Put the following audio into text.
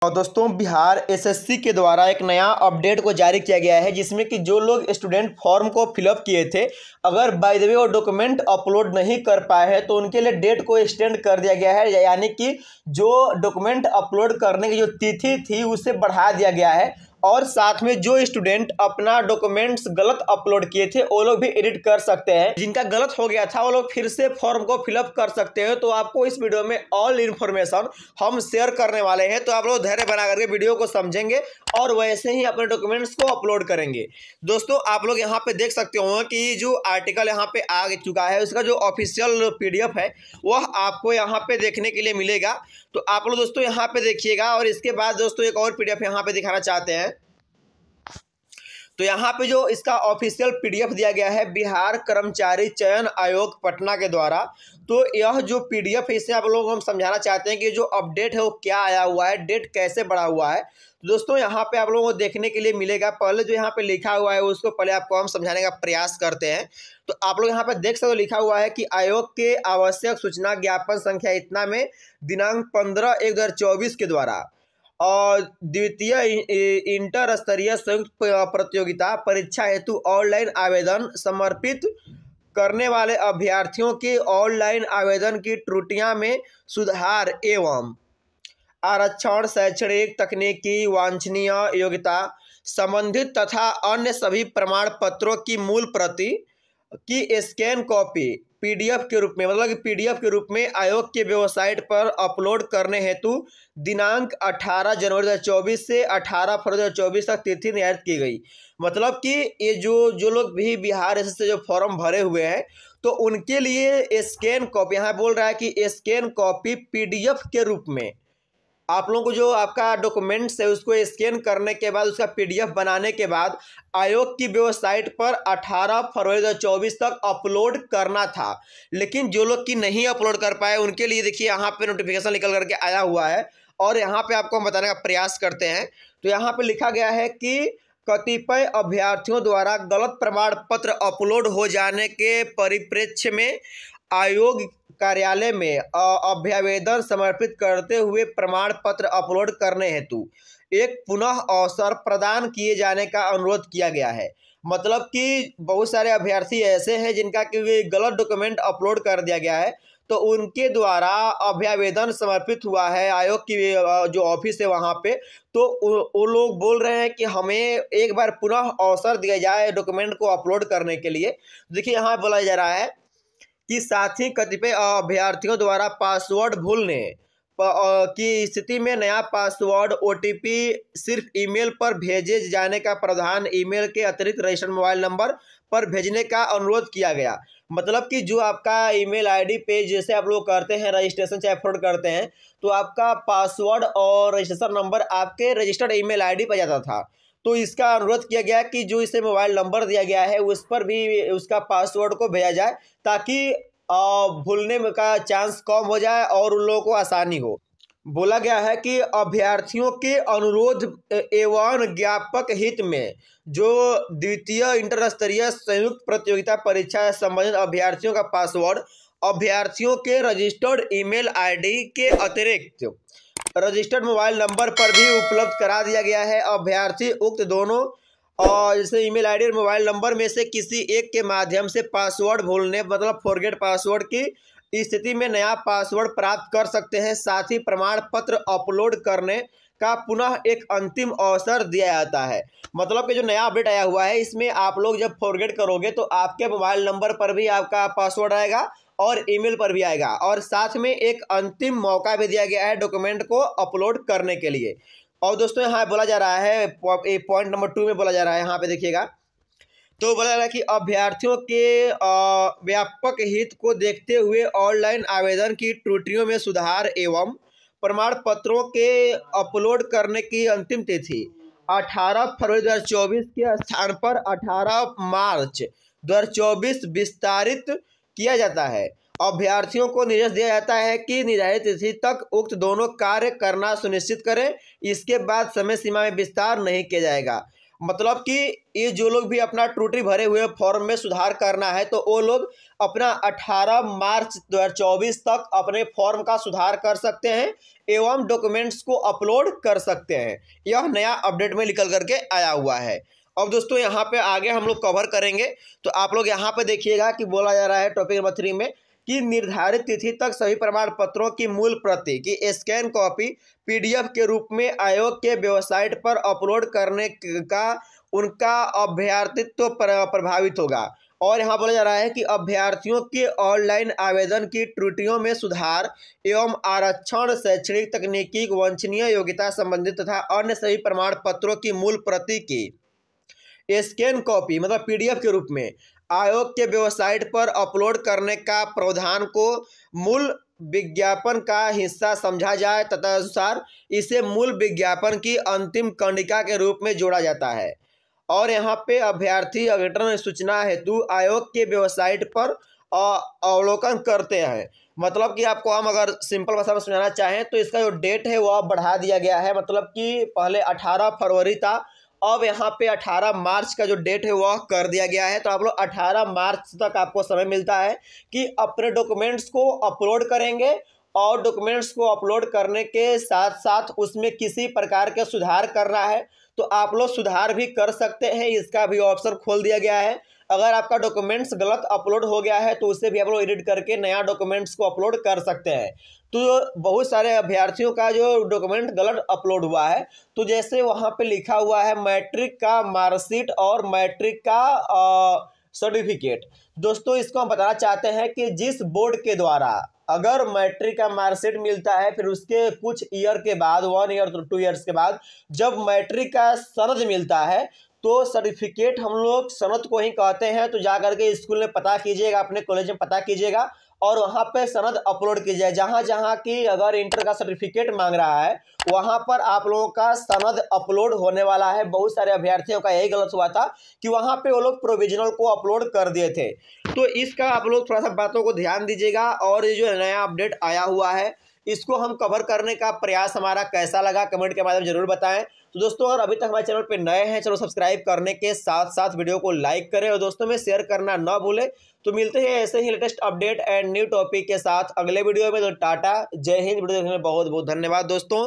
और दोस्तों बिहार एसएससी के द्वारा एक नया अपडेट को जारी किया गया है, जिसमें कि जो लोग स्टूडेंट फॉर्म को फिलअप किए थे, अगर बाय द वे वो डॉक्यूमेंट अपलोड नहीं कर पाए हैं तो उनके लिए डेट को एक्सटेंड कर दिया गया है। यानी कि जो डॉक्यूमेंट अपलोड करने की जो तिथि थी उसे बढ़ा दिया गया है। और साथ में जो स्टूडेंट अपना डॉक्यूमेंट्स गलत अपलोड किए थे वो लोग भी एडिट कर सकते हैं। जिनका गलत हो गया था वो लोग फिर से फॉर्म को फिलअप कर सकते हैं। तो आपको इस वीडियो में ऑल इन्फॉर्मेशन हम शेयर करने वाले हैं, तो आप लोग धैर्य बना करके वीडियो को समझेंगे और वैसे ही अपने डॉक्यूमेंट्स को अपलोड करेंगे। दोस्तों आप लोग यहाँ पे देख सकते हो कि जो आर्टिकल यहाँ पे आ चुका है उसका जो ऑफिशियल पीडीएफ है वह आपको यहाँ पे देखने के लिए मिलेगा। तो आप लोग दोस्तों यहाँ पे देखिएगा। और इसके बाद दोस्तों एक और पीडीएफ यहाँ पे दिखाना चाहते हैं। तो यहाँ पे जो इसका ऑफिशियल पीडीएफ दिया गया है बिहार कर्मचारी चयन आयोग पटना के द्वारा, तो यह जो पीडीएफ है इसे आप लोगों को हम समझाना चाहते हैं कि जो अपडेट है वो क्या आया हुआ है, डेट कैसे बढ़ा हुआ है। तो दोस्तों यहाँ पे आप लोगों को देखने के लिए मिलेगा। पहले जो यहाँ पे लिखा हुआ है उसको पहले आपको हम समझाने का प्रयास करते हैं। तो आप लोग यहाँ पे देख सकते हो लिखा हुआ है कि आयोग के आवश्यक सूचना ज्ञापन संख्या इतना में दिनांक 15/1/2024 के द्वारा और द्वितीय इंटर स्तरीय संयुक्त प्रतियोगिता परीक्षा हेतु ऑनलाइन आवेदन समर्पित करने वाले अभ्यर्थियों के ऑनलाइन आवेदन की त्रुटियां में सुधार एवं आरक्षण, शैक्षणिक, तकनीकी, वांछनीय योग्यता संबंधित तथा अन्य सभी प्रमाण पत्रों की मूल प्रति की स्कैन कॉपी पीडीएफ के रूप में, मतलब कि पीडीएफ के रूप में आयोग के वेबसाइट पर अपलोड करने हेतु दिनांक 18 जनवरी 2024 से 18 फरवरी 2024 तक तिथि निर्धारित की गई। मतलब कि ये जो लोग भी बिहार से जो फॉर्म भरे हुए हैं तो उनके लिए स्कैन कॉपी, यहाँ बोल रहा है कि स्कैन कॉपी पीडीएफ के रूप में आप लोगों को जो आपका डॉक्यूमेंट्स है उसको स्कैन करने के बाद उसका पीडीएफ बनाने के बाद आयोग की वेबसाइट पर 18 फरवरी 2024 तक अपलोड करना था। लेकिन जो लोग की नहीं अपलोड कर पाए उनके लिए देखिए यहाँ पे नोटिफिकेशन निकल करके आया हुआ है और यहाँ पे आपको हम बताने का प्रयास करते हैं। तो यहाँ पे लिखा गया है कि कतिपय अभ्यर्थियों द्वारा गलत प्रमाण पत्र अपलोड हो जाने के परिप्रेक्ष्य में आयोग कार्यालय में अभ्यावेदन समर्पित करते हुए प्रमाण पत्र अपलोड करने हेतु एक पुनः अवसर प्रदान किए जाने का अनुरोध किया गया है। मतलब कि बहुत सारे अभ्यर्थी ऐसे हैं जिनका कि गलत डॉक्यूमेंट अपलोड कर दिया गया है, तो उनके द्वारा अभ्यावेदन समर्पित हुआ है आयोग की जो ऑफिस है वहाँ पे। तो वो लोग बोल रहे हैं कि हमें एक बार पुनः अवसर दिया जाए डॉक्यूमेंट को अपलोड करने के लिए। देखिए यहाँ बोला जा रहा है कि साथ ही कतिपय अभ्यर्थियों द्वारा पासवर्ड भूलने की स्थिति में नया पासवर्ड ओटीपी सिर्फ ईमेल पर भेजे जाने का प्रावधान ईमेल के अतिरिक्त रजिस्टर्ड मोबाइल नंबर पर भेजने का अनुरोध किया गया। मतलब कि जो आपका ईमेल आईडी पे जैसे आप लोग करते हैं रजिस्ट्रेशन चाहे अपलोड करते हैं तो आपका पासवर्ड और रजिस्ट्रेशन नंबर आपके रजिस्टर्ड ईमेल आईडी पर जाता था। तो इसका अनुरोध किया गया कि जो इसे मोबाइल नंबर दिया गया है उस पर भी उसका पासवर्ड को भेजा जाए ताकि भूलने का चांस कम हो जाए और उन लोगों को आसानी हो। बोला गया है कि अभ्यर्थियों के अनुरोध एवं ज्ञापक हित में जो द्वितीय इंटर स्तरीय संयुक्त प्रतियोगिता परीक्षा से संबंधित अभ्यर्थियों का पासवर्ड अभ्यर्थियों के रजिस्टर्ड ईमेल आईडी के अतिरिक्त रजिस्टर्ड मोबाइल नंबर पर भी उपलब्ध करा दिया गया है। अभ्यर्थी उक्त दोनों और जैसे ईमेल आईडी और मोबाइल नंबर में से किसी एक के माध्यम से पासवर्ड भूलने मतलब फॉरगेट पासवर्ड की स्थिति में नया पासवर्ड प्राप्त कर सकते हैं। साथ ही प्रमाण पत्र अपलोड करने का पुनः एक अंतिम अवसर दिया जाता है। मतलब कि जो नया अपडेट आया हुआ है इसमें आप लोग जब फॉरगेट करोगे तो आपके मोबाइल नंबर पर भी आपका पासवर्ड आएगा और ईमेल पर भी आएगा और साथ में एक अंतिम मौका भी दिया गया है डॉक्यूमेंट को अपलोड करने के लिए। और दोस्तों यहाँ बोला जा रहा है पॉइंट नंबर 2 में बोला जा रहा है, यहाँ पे देखिएगा। तो बोला जा रहा है कि अभ्यर्थियों के व्यापक हित को देखते हुए ऑनलाइन आवेदन की त्रुटियों में सुधार एवं प्रमाण पत्रों के अपलोड करने की अंतिम तिथि 18 फरवरी 2024 के स्थान पर 18 मार्च 2024 विस्तारित किया जाता है। अभ्यर्थियों को निर्देश दिया जाता है कि निर्धारित तिथि तक उक्त दोनों कार्य करना सुनिश्चित करें। इसके बाद समय सीमा में विस्तार नहीं किया जाएगा। मतलब कि ये जो लोग भी अपना त्रुटि भरे हुए फॉर्म में सुधार करना है तो वो लोग अपना 18 मार्च 2024 तक अपने फॉर्म का सुधार कर सकते हैं एवं डॉक्यूमेंट्स को अपलोड कर सकते हैं। यह नया अपडेट में निकल करके आया हुआ है। अब दोस्तों यहाँ पे आगे हम लोग कवर करेंगे, तो आप लोग यहाँ पे देखिएगा कि बोला जा रहा है टॉपिक नंबर 3 में कि निर्धारित तिथि तक सभी प्रमाण पत्रों की मूल प्रति की स्कैन कॉपी PDF के रूप में आयोग के वेबसाइट पर अपलोड करने का उनका अभ्यर्थित्व प्रभावित होगा। और यहाँ बोला जा रहा है कि अभ्यर्थियों के ऑनलाइन आवेदन की त्रुटियों में सुधार एवं आरक्षण, शैक्षणिक, तकनीकी, वांछनीय योग्यता संबंधित तथा अन्य सभी प्रमाण पत्रों की मूल प्रति की स्कैन कॉपी मतलब PDF के रूप में आयोग के वेबसाइट पर अपलोड करने का प्रावधान को मूल विज्ञापन का हिस्सा समझा जाए तथा अनुसार इसे मूल विज्ञापन की अंतिम कंडिका के रूप में जोड़ा जाता है। और यहाँ पे अभ्यर्थी अवतरण सूचना हेतु आयोग के वेबसाइट पर अवलोकन करते हैं। मतलब कि आपको हम अगर सिंपल भाषा में समझाना चाहें तो इसका जो डेट है वह बढ़ा दिया गया है। मतलब कि पहले 18 फरवरी था, अब यहाँ पे 18 मार्च का जो डेट है वह कर दिया गया है। तो आप लोग 18 मार्च तक आपको समय मिलता है कि अपने डॉक्यूमेंट्स को अपलोड करेंगे और डॉक्यूमेंट्स को अपलोड करने के साथ साथ उसमें किसी प्रकार के सुधार करना है तो आप लोग सुधार भी कर सकते हैं। इसका भी ऑप्शन खोल दिया गया है। अगर आपका डॉक्यूमेंट्स गलत अपलोड हो गया है तो उसे भी आप लोग एडिट करके नया डॉक्यूमेंट्स को अपलोड कर सकते हैं। तो बहुत सारे अभ्यर्थियों का जो डॉक्यूमेंट गलत अपलोड हुआ है, तो जैसे वहाँ पे लिखा हुआ है मैट्रिक का मार्कशीट और मैट्रिक का सर्टिफिकेट। दोस्तों इसको हम बताना चाहते हैं कि जिस बोर्ड के द्वारा अगर मैट्रिक का मार्कशीट मिलता है फिर उसके कुछ ईयर के बाद 1 ईयर तो 2 ईयर्स के बाद जब मैट्रिक का सनद मिलता है तो सर्टिफिकेट हम लोग सनद को ही कहते हैं। तो जा करके स्कूल में पता कीजिएगा, अपने कॉलेज में पता कीजिएगा और वहाँ पे सनद अपलोड कीजिए। जहाँ जहाँ की अगर इंटर का सर्टिफिकेट मांग रहा है वहाँ पर आप लोगों का सनद अपलोड होने वाला है। बहुत सारे अभ्यर्थियों का यही गलत हुआ था कि वहाँ पे वो लोग प्रोविजनल को अपलोड कर दिए थे। तो इसका आप लोग थोड़ा सा बातों को ध्यान दीजिएगा। और ये जो नया अपडेट आया हुआ है इसको हम कवर करने का प्रयास हमारा कैसा लगा कमेंट के माध्यम जरूर बताएं। तो दोस्तों अगर अभी तक हमारे चैनल पे नए हैं चलो सब्सक्राइब करने के साथ साथ वीडियो को लाइक करें और दोस्तों में शेयर करना ना भूलें। तो मिलते हैं ऐसे ही latest update and new topic के साथ अगले वीडियो में। तो टाटा, जय हिंद। वीडियो देखने में बहुत बहुत धन्यवाद दोस्तों।